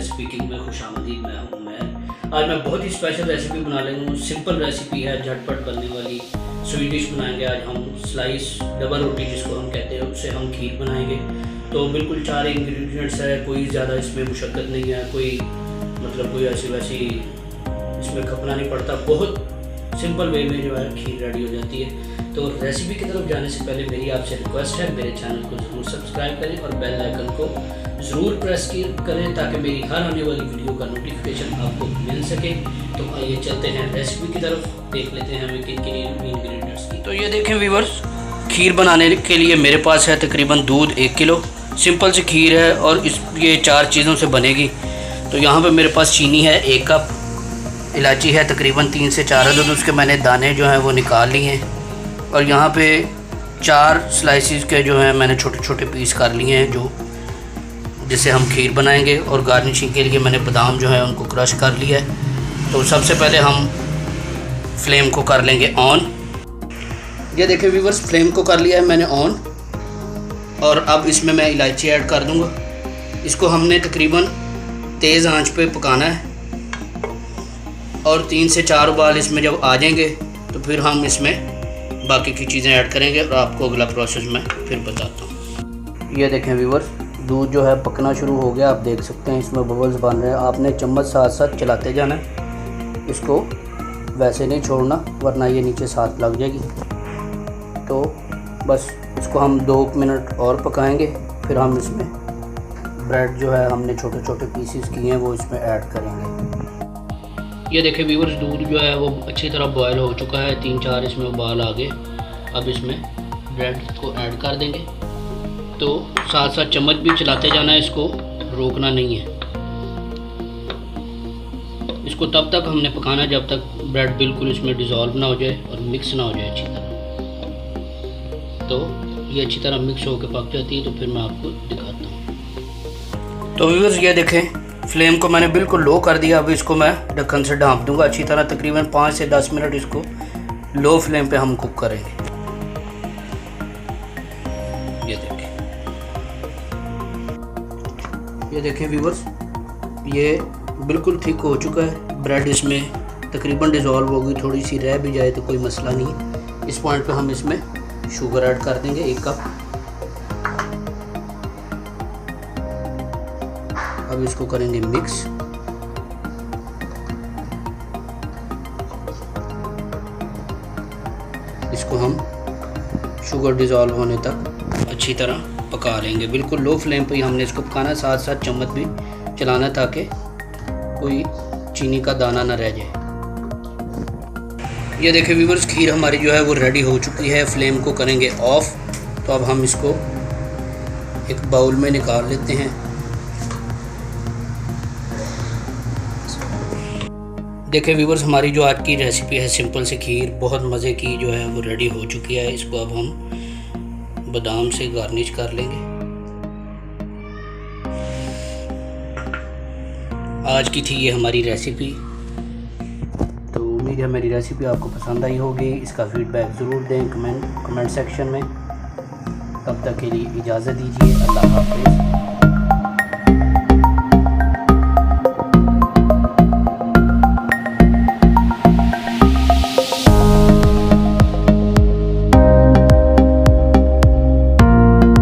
Speaking में खुशामदीद। मैं हूँ उमैर। आज मैं बहुत ही स्पेशल रेसिपी बना लेंगे हूँ। सिंपल रेसिपी है, झटपट बनने वाली स्वीट डिश बनाएंगे। आज हम स्लाइस डबल रोटी जिसको हम कहते हैं उससे हम खीर बनाएंगे। तो बिल्कुल 4 इंग्रेडिएंट्स है, कोई ज़्यादा इसमें मुशक्क़त नहीं है, कोई मतलब कोई ऐसी वैसी इसमें खपना नहीं पड़ता। बहुत सिंपल वे में जो है खीर रेडी हो जाती है। तो रेसिपी की तरफ जाने से पहले मेरी आपसे रिक्वेस्ट है, मेरे चैनल को ज़रूर सब्सक्राइब करें और बेल आइकन को ज़रूर प्रेस करें ताकि मेरी हर आने वाली वीडियो का नोटिफिकेशन आपको मिल सके। तो आइए चलते हैं रेसिपी की तरफ, देख लेते हैं हमें किन किन इंग्रेडिएंट्स की। तो ये देखें व्यूअर्स, खीर बनाने के लिए मेरे पास है तकरीबन दूध 1 किलो। सिंपल सी खीर है और ये 4 चीज़ों से बनेगी। तो यहाँ पे मेरे पास चीनी है 1 कप, इलायची है तकरीबन 3 से 4 अदद, उसके मैंने दाने जो हैं वो निकाल लिए हैं। और यहाँ पे 4 स्लाइसिस के जो हैं मैंने छोटे छोटे पीस कर लिए हैं, जो जिससे हम खीर बनाएंगे। और गार्निशिंग के लिए मैंने बादाम जो है उनको क्रश कर लिया है। तो सबसे पहले हम फ्लेम को कर लेंगे ऑन। ये देखिए व्यूअर्स, फ्लेम को कर लिया है मैंने ऑन। और अब इसमें मैं इलायची ऐड कर दूँगा। इसको हमने तकरीबन तेज़ आंच पे पकाना है और 3 से 4 उबाल इसमें जब आ जाएंगे तो फिर हम इसमें बाकी की चीज़ें ऐड करेंगे और आपको अगला प्रोसेस मैं फिर बताता हूँ। ये देखें व्यूअर्स, दूध जो है पकना शुरू हो गया। आप देख सकते हैं इसमें बबल्स बन रहे हैं। आपने चम्मच साथ साथ चलाते जाना है, इसको वैसे नहीं छोड़ना वरना ये नीचे साथ लग जाएगी। तो बस इसको हम 2 मिनट और पकाएंगे, फिर हम इसमें ब्रेड जो है हमने छोटे छोटे पीसेस किए हैं वो इसमें ऐड करेंगे। ये देखें व्यूअर्स, दूध जो है वो अच्छी तरह बॉयल हो चुका है, 3-4 इसमें उबाल आ गए। अब इसमें ब्रेड को ऐड कर देंगे। तो साथ साथ चम्मच भी चलाते जाना है, इसको रोकना नहीं है। इसको तब तक हमने पकाना जब तक ब्रेड बिल्कुल इसमें डिज़ोल्व ना हो जाए और मिक्स ना हो जाए अच्छी तरह। तो ये अच्छी तरह मिक्स होकर पक जाती है, तो फिर मैं आपको दिखाता हूँ। तो व्यूअर्स ये देखें, फ्लेम को मैंने बिल्कुल लो कर दिया। अब इसको मैं ढक्कन से ढाँप दूंगा अच्छी तरह। तकरीबन 5 से 10 मिनट इसको लो फ्लेम पे हम कुक करेंगे। ये देखें व्यूअर्स, ये बिल्कुल थिक हो चुका है। ब्रेड इसमें तकरीबन डिज़ोल्व होगी, थोड़ी सी रह भी जाए तो कोई मसला नहीं। इस पॉइंट पे हम इसमें शुगर ऐड कर देंगे 1 कप। अब इसको करेंगे मिक्स। इसको हम शुगर डिज़ोल्व होने तक अच्छी तरह पका लेंगे। बिल्कुल लो फ्लेम पे ही हमने इसको पकाना है, साथ साथ चम्मच भी चलाना ताकि कोई चीनी का दाना ना रह जाए। ये देखिए व्यूअर्स, खीर हमारी जो है वो रेडी हो चुकी है। फ्लेम को करेंगे ऑफ। तो अब हम इसको एक बाउल में निकाल लेते हैं। देखिए व्यूअर्स, हमारी जो आज की रेसिपी है सिंपल सी खीर बहुत मज़े की जो है वो रेडी हो चुकी है। इसको अब हम बादाम से गार्निश कर लेंगे। आज की थी ये हमारी रेसिपी। तो उम्मीद है मेरी रेसिपी आपको पसंद आई होगी। इसका फीडबैक ज़रूर दें कमेंट सेक्शन में। तब तक के लिए इजाज़त दीजिए। अल्लाह हाफ़िज़।